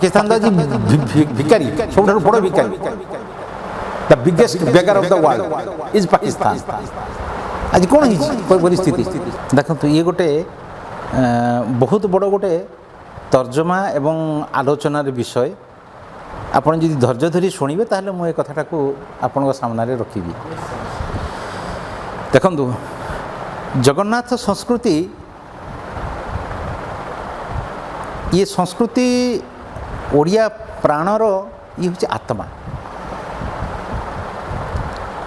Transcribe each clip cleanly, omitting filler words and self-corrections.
पाकिस्तान तो आज भिकारी सब बड़ भिकारी the biggest beggar of the world is Pakistan. आज कौन हो परिस्थिति देखो ये गोटे बहुत बड़ गोटे तर्जमा एवं आलोचनार विषय आपन जदि धैर्य धरी शुणिबे ताहले मु ए कथाटा को आपन सामने रखी देखु जगन्नाथ संस्कृति ये संस्कृति ओडिया प्राणर ये हूँ आत्मा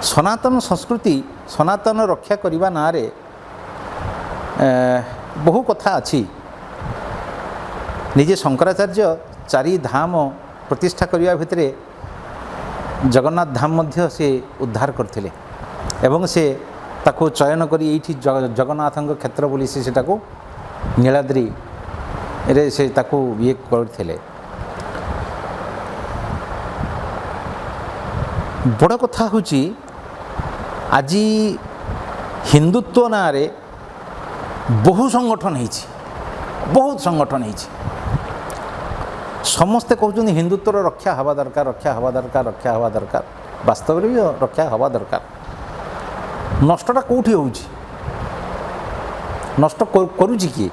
सनातन संस्कृति सनातन रक्षा करने ना रे बहु कथा अच्छी निजे शंकराचार्य चारि धाम प्रतिष्ठा करने भितर जगन्नाथ धाम मध्य से उद्धार करथिले एवं से ताको चयन करी एठी जगन्नाथ क्षेत्र बोली से ताको नीलाद्री रे से ताको ये करथिले। बड़ कथा होची आज हिंदुत्व ना रे बहु संगठन होइछि बहुत संगठन होइछि समस्ते कहते हिंदुत्वर रक्षा हवा दरकार रक्षा हवा दरकार रक्षा हवा दरकार वास्तव में भी रक्षा हवा दरकार नष्टटा कौटी हो नष्ट करुची किए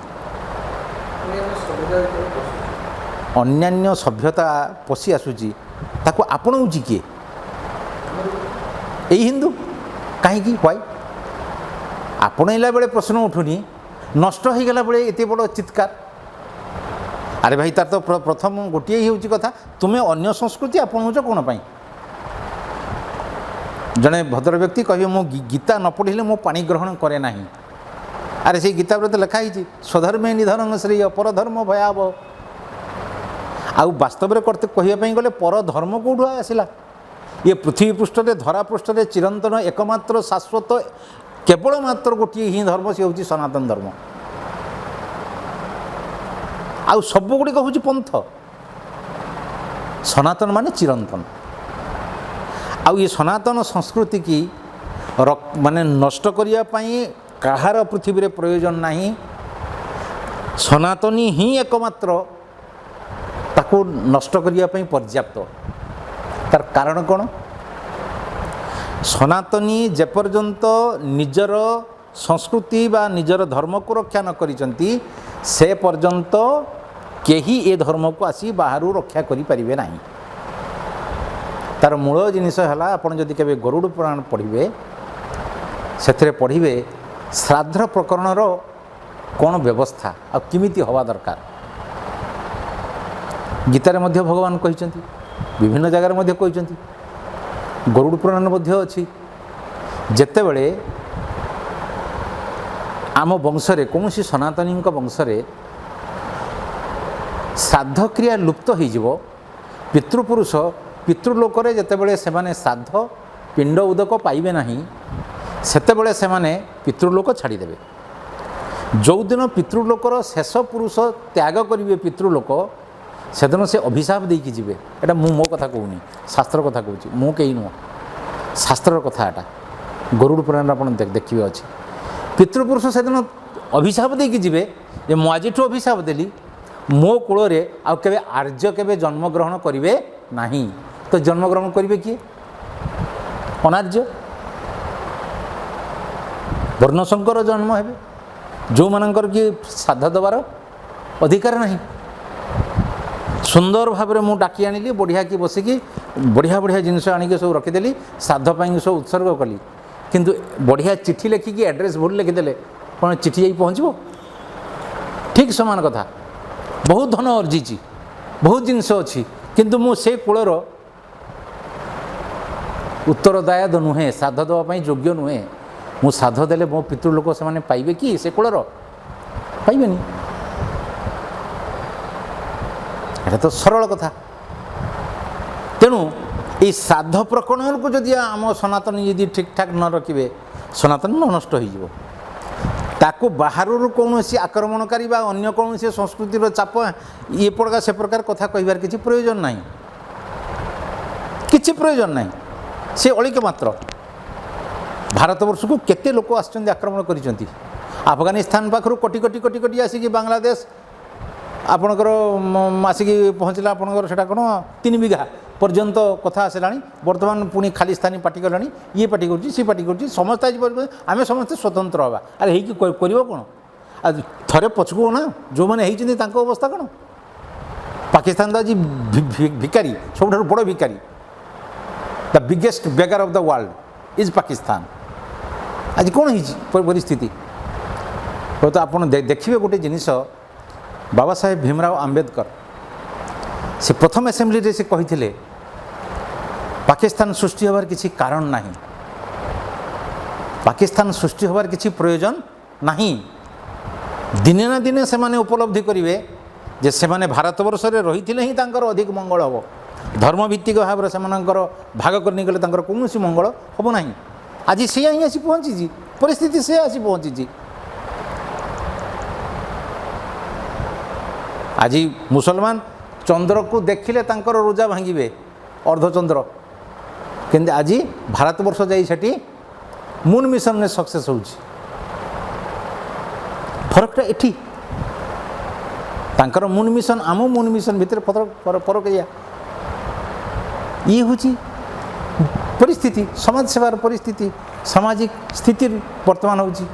अन्यान्य सभ्यता पशि आसुची ताको आपणाऊँच किए यही हिंदू कहीं वाई आपणला बेले प्रश्न उठुनी नष्ट हो गला बेले एत बड़ चित्कार अरे भाई तार तो प्रथम गोटे ही हूँ कथा तुम्हें अन्य संस्कृति आपणाऊच कौन पाई जड़े भद्र व्यक्ति कहे मो गीता न पढ़िले मो पानी ग्रहण करे ना अरे से गीता तो लिखाई स्वधर्मे निधन श्रेय परधर्म भयावह आउ वास्तव में करते कहवाई गले परधर्म कौटू आसला ये पृथ्वी पृष्ठ धरा पृष्ठ चिरंतन एकमात्र शाश्वत केवल मात्र गोटे ही धर्म सी हूँ सनातन धर्म आउ सब गुड़िक हूँ पंथ सनातन माने चिरंतन आउ ये सनातन संस्कृति की माने नष्ट करने कहार पृथ्वी प्रयोजन नहीं सनातनी ही एकमात्र ताको नष्ट करने पर्याप्त तार कारण कौन सनातनी जेपर्यंत निजर संस्कृति बा निजर धर्म को रक्षा न करिसंती से पर्यंत केही ए धर्म को आसी बाहर रक्षा करि परिबे नाही तार मूल जिनिस है आपन जदि केबे गरुड़ पुराण पढ़िबे सेथरे पढ़िबे श्राद्ध प्रकरणर कौन व्यवस्था आ किमिति हवा दरकार गीतारे मध्य भगवान कहिसंती विभिन्न जगार मध्य कहिसंती गरुड़ पुराण मध्य अछि जेते बेले आम वंशरे कौन सी सनातनी वंशरे श्राद्ध क्रिया लुप्त हो पितृपुरुष पितृलोकरे जेतेबेले सेमाने श्राद्ध पिंड उदक पाइबे नाही सेतेबेले सेमाने पितृलोक छाड़ीदेवे जो दिन पितृलोकर शेष पुरुष त्याग करिवे पितृलोक सेदिन से अभिशाप देकी जीवे एटा मो कथा कहूनी शास्त्र कथा कहूँ मु कहीं नुह शास्त्र कथा एटा गरुड़ पुराण आप देखिए अच्छे पितृपुरुष सेदिन अभिशाप देकी जीवे जे मु आजिठू अभिशाप देली मो कूल आउ आर्य केबे जन्मग्रहण करेंगे नहीं तो जन्मग्रहण करेंगे किए अनार्य वर्णशंकर जन्म हे जो मानकर कि श्राद्ध देवार अधिकार नहीं सुंदर भाव में मुझे डाकी आनिली बढ़िया कि बसिकी बढ़िया बढ़िया जिनस आनिक सब रखीदेली श्राद्ध पाई सब उत्सर्ग कली किंतु बढ़िया चिठी लिखिकी एड्रेस भूल लिखिदेले कौन चिठी जाई पहुँचब ठीक समान कथा बहुत धन अर्जिची बहुत जिनस अच्छी किंतु मु से कूलर उत्तरदायद नुहे श्राद्ध देवाई योग्य नुहे मु श्राद्ध देले मो पितृलोक से पाइबे कि से कूलर पाइबेनी एटा तो सरल कथा तेणु ये श्राद्ध प्रकरण को जदि आम सनातन यदि ठीक ठाक न रखिए सनातन नष्ट हो ताको बाहर कौन सी आक्रमणकारी बा अन्य कौन सी संस्कृतिर चाप ये प्रकार से प्रकार कथा कहबार किसी प्रयोजन नहीं किसी प्रयोजन नहीं से अलिक मात्र भारतवर्ष को केते लोक आक्रमण कर अफगानिस्तान पाखु कोटी कोटी कोटी कोटी आसिक बांग्लादेश ଆପଣଙ୍କର ଆସିକି ପହଞ୍ଚିଲା ଆପଣଙ୍କର ସେଇଟା କ'ଣ 3 ବିଘା ପର୍ଯ୍ୟନ୍ତ କଥା ଆସିଲାଣି। ବର୍ତ୍ତମାନ ପୁଣି ଖାଲି ସ୍ଥାନୀ ପାଟି କଲାଣି, ଇଏ ପାଟି କରୁଛି, ସିଏ ପାଟି କରୁଛି, ସମସ୍ତେ ଆଜି ଆମେ ସମସ୍ତେ ସ୍ୱତନ୍ତ୍ର ହେବା। ଆରେ ହେଇକି କରିବ କ'ଣ? ଆଉ ଥରେ ପଛକୁ ନା ଯେଉଁମାନେ ହେଇଛନ୍ତି ତାଙ୍କ ଅବସ୍ଥା କ'ଣ? ପାକିସ୍ତାନ ତ ଆଜି ଭିକାରୀ, ସବୁଠାରୁ ବଡ଼ ଭିକାରୀ। The biggest beggar of the world is Pakistan. ଆଜି କ'ଣ ହେଇଛି ପରିସ୍ଥିତି? ହୁଏତ ଆପଣ ଦେଖିବେ ଗୋଟେ ଜିନିଷ, ବାବା ସାହେବ ଭୀମରାଓ ଆମ୍ବେଦକର ସେ ପ୍ରଥମ ଆସେମ୍ବଲିରେ ସେ କହିଥିଲେ ପାକିସ୍ତାନ ସୃଷ୍ଟି ହେବାର କିଛି କାରଣ ନାହିଁ, ପାକିସ୍ତାନ ସୃଷ୍ଟି ହେବାର କିଛି ପ୍ରୟୋଜନ ନାହିଁ। ଦିନେ ନା ଦିନେ ସେମାନେ ଉପଲବ୍ଧି କରିବେ ଯେ ସେମାନେ ଭାରତବର୍ଷରେ ରହିଥିଲେ ହିଁ ତାଙ୍କର ଅଧିକ ମଙ୍ଗଳ ହେବ। ଧର୍ମଭିତ୍ତିକ ଭାବରେ ସେମାନଙ୍କର ଭାଗ କରି ନେଇଗଲେ ତାଙ୍କର କୌଣସି ମଙ୍ଗଳ ହେବ ନାହିଁ। ଆଜି ସେଇଆ ହିଁ ଆସି ପହଞ୍ଚିଛି, ପରିସ୍ଥିତି ସେ ଆସି ପହଞ୍ଚିଛି। ଆଜି ମୁସଲମାନ ଚନ୍ଦ୍ରକୁ ଦେଖିଲେ ତାଙ୍କର ରୋଜା ଭାଙ୍ଗିବେ, ଅର୍ଦ୍ଧଚନ୍ଦ୍ର। କିନ୍ତୁ ଆଜି ଭାରତବର୍ଷ ଯାଇ ସେଠି ମୁନ୍ ମିଶନରେ ସକ୍ସେସ୍ ହେଉଛି। ଫରକଟା ଏଠି, ତାଙ୍କର ମୁନ୍ ମିଶନ ଆମ ମୁନ୍ ମିଶନ ଭିତରେ ଫରକ ଏଇଆ। ଇଏ ହେଉଛି ପରିସ୍ଥିତି, ସମାଜ ସେବାର ପରିସ୍ଥିତି, ସାମାଜିକ ସ୍ଥିତି ବର୍ତ୍ତମାନ ହେଉଛି।